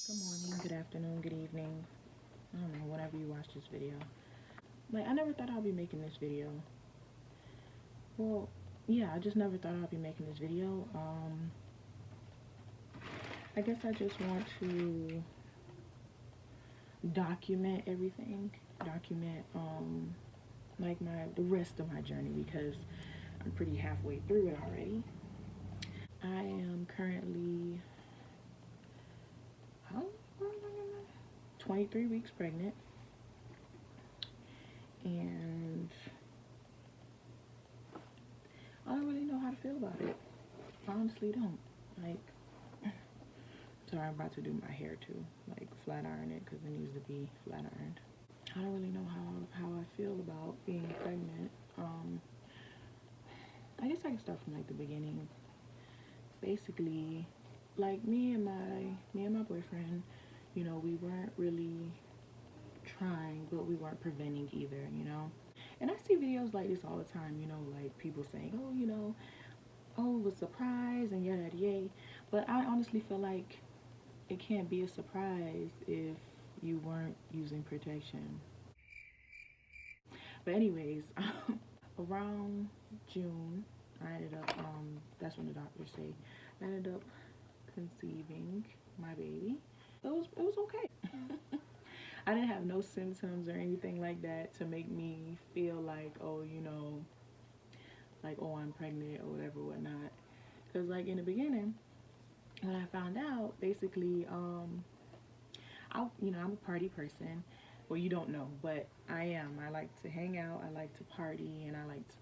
Good morning, good afternoon, good evening. I don't know, whenever you watch this video. Like, I never thought I'd be making this video. Well, yeah, I just never thought I'd be making this video. I guess I just want to document everything. Document, like the rest of my journey because I'm pretty halfway through it already. I am currently, how, 23 weeks pregnant. And I don't really know how to feel about it. I honestly don't. Like, sorry, I'm about to do my hair too. Like, flat iron it because it needs to be flat ironed. I don't really know how I feel about being pregnant. I guess I can start from like the beginning. Basically, like me and my boyfriend, we weren't really trying, but we weren't preventing either, And I see videos like this all the time, like people saying, oh, oh, it was a surprise and yada yada yay. But I honestly feel like it can't be a surprise if you weren't using protection. But anyways, around June, I ended up, that's when the doctors say, I ended up conceiving my baby. It was okay. I didn't have no symptoms or anything like that to make me feel like, oh, like, oh, I'm pregnant or whatever, whatnot. Because, like, in the beginning, when I found out, basically, I'm a party person. Well, you don't know, but I am. I like to hang out, I like to party, and I like to,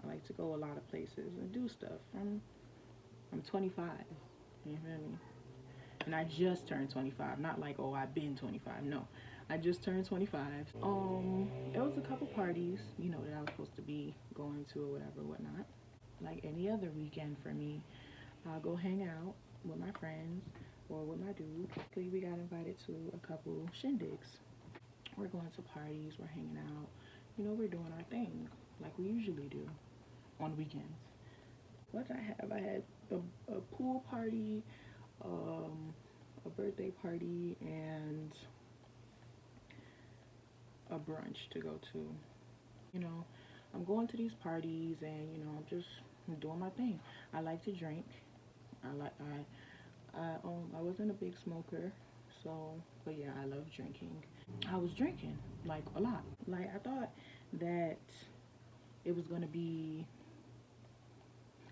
I like to go a lot of places and do stuff. I'm 25, you feel me? And I just turned 25. Not like, oh, I've been 25. No, I just turned 25. It was a couple parties, that I was supposed to be going to or whatever, whatnot. Like any other weekend for me, I'll go hang out with my friends or with my dude. We got invited to a couple shindigs. We're going to parties, we're hanging out, we're doing our thing like we usually do on weekends. What did I have? I had a pool party, a birthday party, and a brunch to go to. You know, I'm going to these parties and I'm just doing my thing. I like to drink. I wasn't a big smoker, so but yeah, I love drinking. I was drinking like a lot. Like I thought that it was gonna be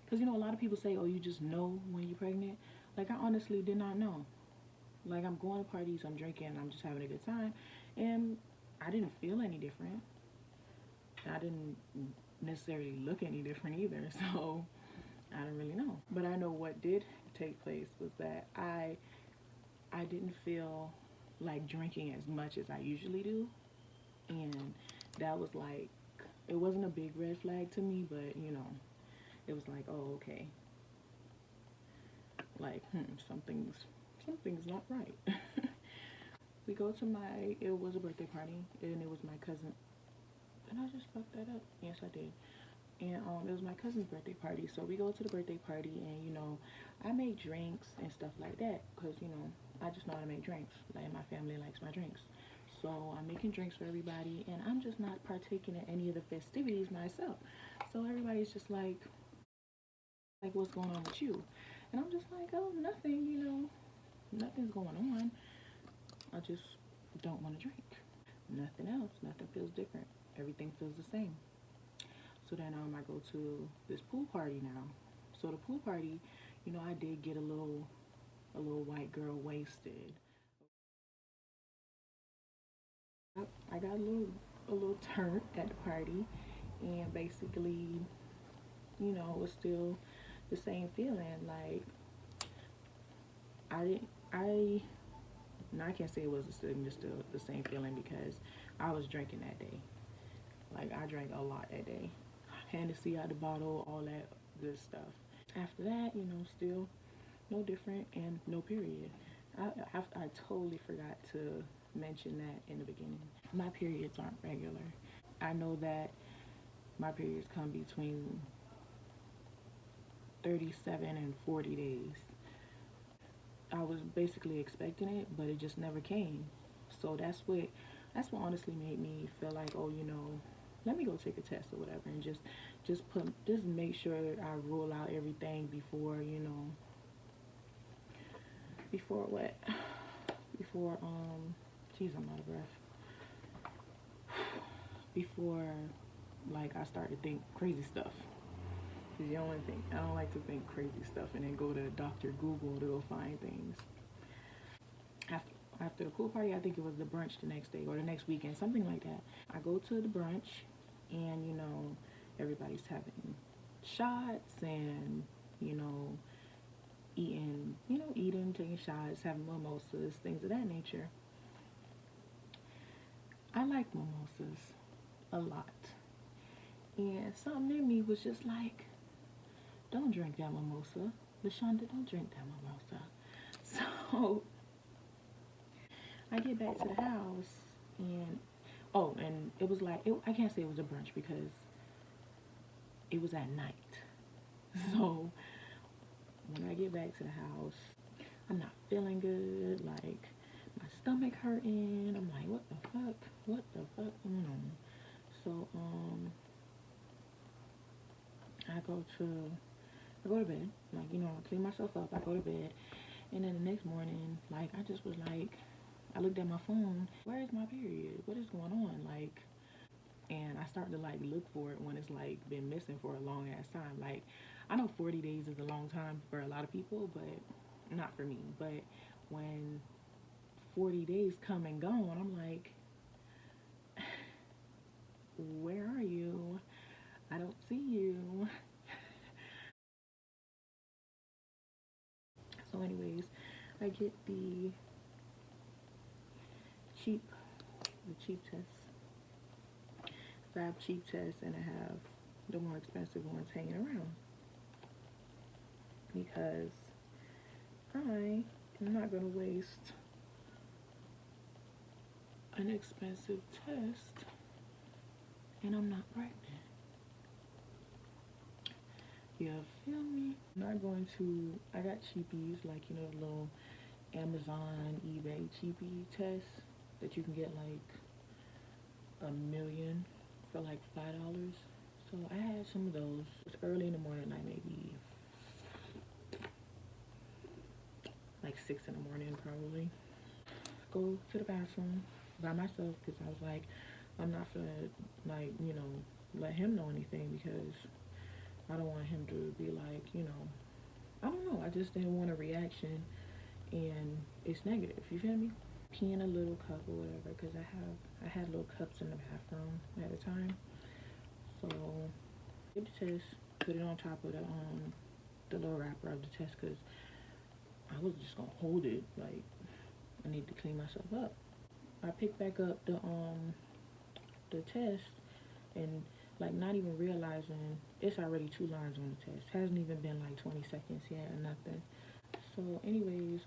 because a lot of people say, oh, you just know when you're pregnant. Like I honestly did not know. Like I'm going to parties, I'm drinking, I'm just having a good time, and I didn't feel any different. I didn't necessarily look any different either, so I don't really know. But I know what did take place was that I didn't feel like drinking as much as I usually do, and that was like it wasn't a big red flag to me, but it was like, oh, okay, like something's not right. We go to it was a birthday party, and it was my cousin. And I just fucked that up. Yes, I did. And it was my cousin's birthday party, so we go to the birthday party, and I make drinks and stuff like that, because I just know how to make drinks. Like my family likes my drinks, so I'm making drinks for everybody, and I'm just not partaking in any of the festivities myself. So everybody's just like, what's going on with you? And I'm just like, oh, nothing. Nothing's going on. I just don't want to drink. Nothing else. Nothing feels different. Everything feels the same. So then I go to this pool party now. So the pool party, I did get a little white girl wasted. I got a little turned at the party, and basically, it was still the same feeling. Like I didn't I no, I can't say it was still the same feeling because I was drinking that day. Like I drank a lot that day. Hennessy out the bottle, all that good stuff. After that, still no different and no period. I totally forgot to mention that in the beginning. My periods aren't regular. I know that my periods come between 37 and 40 days. I was basically expecting it, but it just never came. So that's what honestly made me feel like, oh, you know, let me go take a test or whatever, and just make sure I rule out everything before, you know, before what? Before geez, I'm out of breath. Before like I start to think crazy stuff. Cause you don't think I don't like to think crazy stuff and then go to Dr. Google to go find things. After the pool party, I think it was the brunch the next day or the next weekend, something like that. I go to the brunch, and you know, everybody's having shots and you know, eating, taking shots, having mimosas, things of that nature. I like mimosas a lot, and something in me was just like, don't drink that mimosa, LaShonda, don't drink that mimosa. So I get back to the house, and oh, and it was like I can't say it was a brunch because it was at night. So when I get back to the house, I'm not feeling good. Like my stomach hurting. I'm like, what the fuck? What the fuck going on? So I go to bed. Like, you know, I clean myself up. I go to bed, and then the next morning, like I just was like, I looked at my phone. Where is my period? What is going on? Like, and I start to like look for it when it's like been missing for a long ass time. Like, I know 40 days is a long time for a lot of people, but not for me. But when 40 days come and gone, I'm like, where are you? I don't see you. So anyways, I get cheap the cheap tests. So I have cheap tests and I have the more expensive ones hanging around because I am not gonna waste an expensive test and I'm not pregnant. You feel me? I'm not going to, I got cheapies, like, you know, little Amazon, eBay cheapie tests that you can get like 1,000,000 for like $5. So I had some of those. It's early in the morning, like maybe like 6 in the morning probably. Go to the bathroom by myself because I was like, I'm not gonna like, you know, let him know anything because I don't want him to be like, you know, I don't know. I just didn't want a reaction and it's negative. You feel me? Pee in a little cup or whatever because I had little cups in the bathroom at the time. So get the test, put it on top of the little wrapper of the test because I was just gonna hold it like I need to clean myself up. I picked back up the test and like not even realizing it's already 2 lines on the test. Hasn't even been like 20 seconds yet or nothing. So anyways,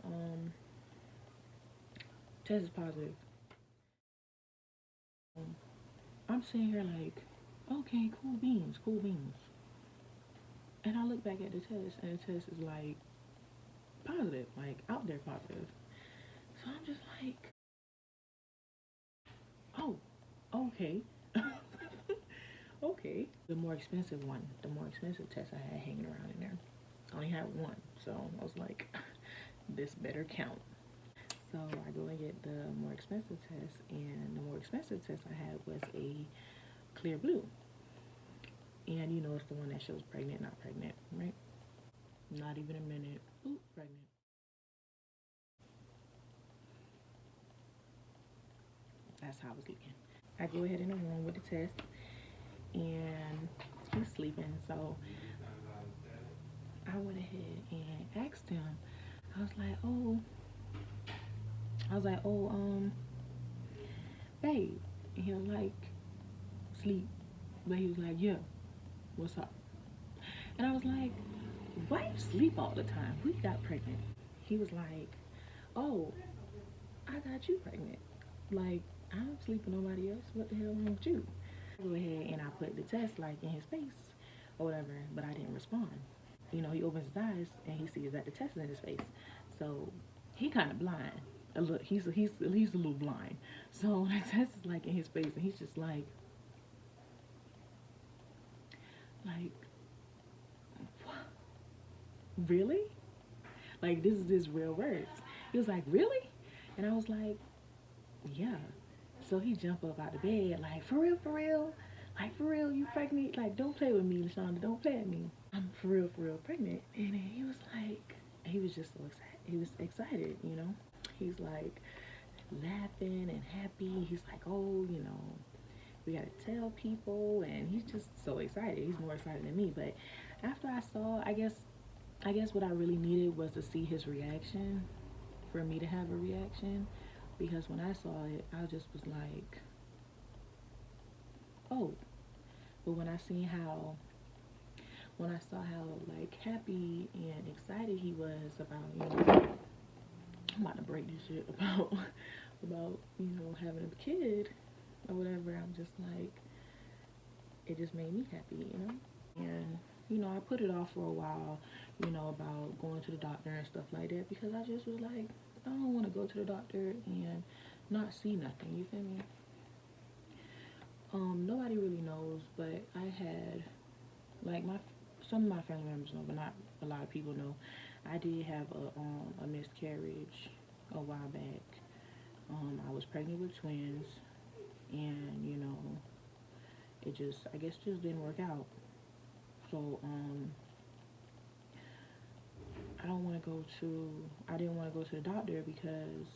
test is positive. I'm sitting here like, okay, cool beans, cool beans. And I look back at the test and the test is like positive, like out there positive. So I'm just like, oh, okay. Okay. The more expensive one, the more expensive test I had hanging around in there. I only had one, so I was like, this better count. So I go and get the more expensive test, and the more expensive test I had was a clear blue. And you know, it's the one that shows pregnant, not pregnant, right? Not even a minute. Oop, pregnant. That's how I was looking. I go ahead in the room with the test, and he's sleeping. So I went ahead and asked him. I was like, babe. And he was like, sleep. But he was like, yeah, what's up? And I was like, why you sleep all the time? Who you got pregnant? He was like, oh, I got you pregnant. Like, I don't sleep with nobody else. What the hell wrong with you? I go ahead and I put the test like in his face or whatever, but I didn't respond. You know, he opens his eyes and he sees that the test is in his face. So he kind of blind. A little, he's a little blind. So when I test is like in his face, and he's just like, really? Like, this is his real words. He was like, really? And I was like, yeah. So he jumped up out of bed, like, for real, for real? Like, for real, you pregnant? Like, don't play with me, LaShonda, don't play with me. I'm for real pregnant. And then he was like, he was just so excited. He was excited, you know? He's like laughing and happy. He's like, oh, you know, we gotta tell people. And he's just so excited. He's more excited than me. But after I saw, I guess what I really needed was to see his reaction, for me to have a reaction, because when I saw it, I just was like, oh. But when I saw how like happy and excited he was about, you know, I'm about to break this shit about you know having a kid or whatever. I'm just like, it just made me happy, you know. And you know, I put it off for a while, you know, about going to the doctor and stuff like that, because I just was like, I don't want to go to the doctor and not see nothing. You feel me? Nobody really knows, but I had like some of my family members know, but not a lot of people know. I did have a miscarriage a while back. I was pregnant with twins, and you know, it just, I guess, just didn't work out. So I didn't want to go to the doctor because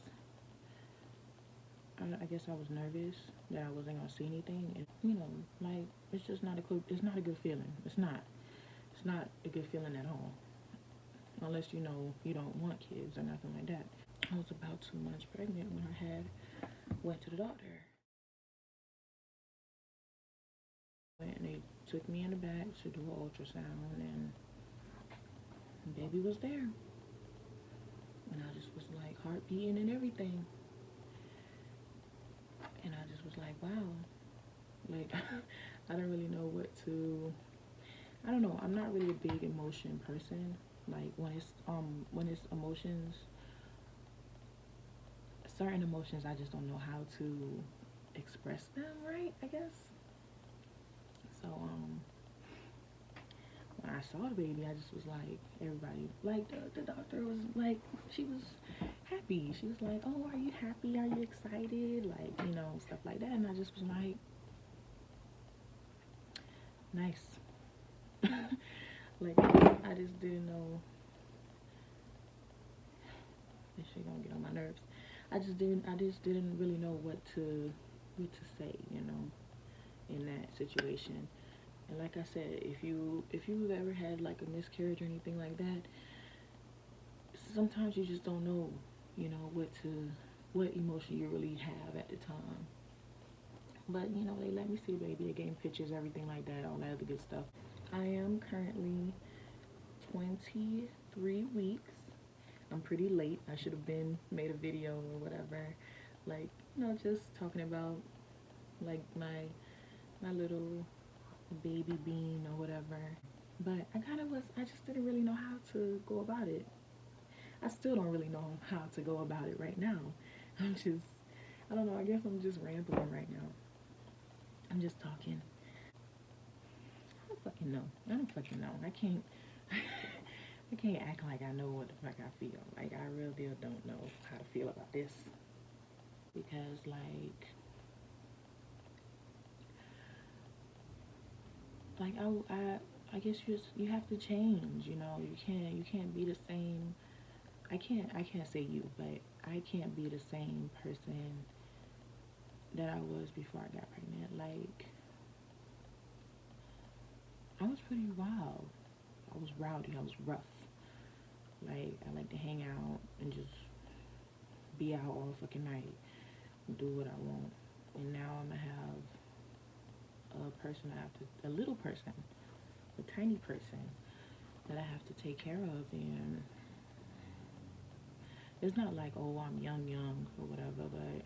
I guess I was nervous that I wasn't gonna see anything, and you know, like, it's just not it's not a good feeling. It's not a good feeling at all, unless you know you don't want kids or nothing like that. I was about 2 months pregnant when I had went to the doctor, and they took me in the back to do an ultrasound, and baby was there, and I just was like heart beating and everything, and I just was like, wow, like I don't really know what to. I don't know. I'm not really a big emotion person. Like when it's emotions, certain emotions, I just don't know how to express them right, I guess. So when I saw the baby, I just was like, everybody, like the doctor was like, she was happy. She was like, oh, are you happy? Are you excited? Like, you know, stuff like that. And I just was like, nice. Like, I just didn't know. This shit gonna get on my nerves. I just didn't really know what to say, you know, in that situation. And like I said, if you've ever had like a miscarriage or anything like that, sometimes you just don't know, you know, what emotion you really have at the time. But you know, they let me see the baby, they gave me pictures, everything like that, all that other good stuff. I am currently 23 weeks. I'm pretty late. I should have been made a video or whatever, like, you know, just talking about like my little baby bean or whatever. But I just didn't really know how to go about it. I still don't really know how to go about it right now. I don't know, I guess I'm just rambling right now. I'm just talking. I don't fucking know. I don't fucking know. I can't I can't act like I know what the fuck I feel. Like, I really deal don't know how to feel about this. Because like I guess you have to change, you know. You can't be the same. I can't say you, but I can't be the same person that I was before I got pregnant. Like, I was pretty wild. I was rowdy. I was rough. Like, I like to hang out and just be out all fucking night and do what I want. And now I'm gonna have a little person, a tiny person that I have to take care of. And it's not like, oh, I'm young or whatever, but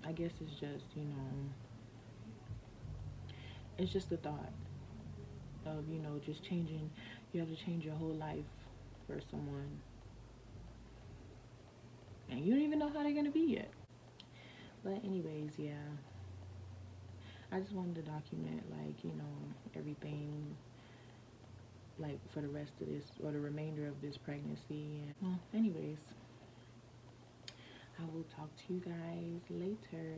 I guess it's just, you know, it's just the thought of, you know, just changing. You have to change your whole life for someone and you don't even know how they're gonna be yet. But anyways, yeah, I just wanted to document, like, you know, everything, like, for the rest of this, or the remainder of this pregnancy. And well, anyways, I will talk to you guys later.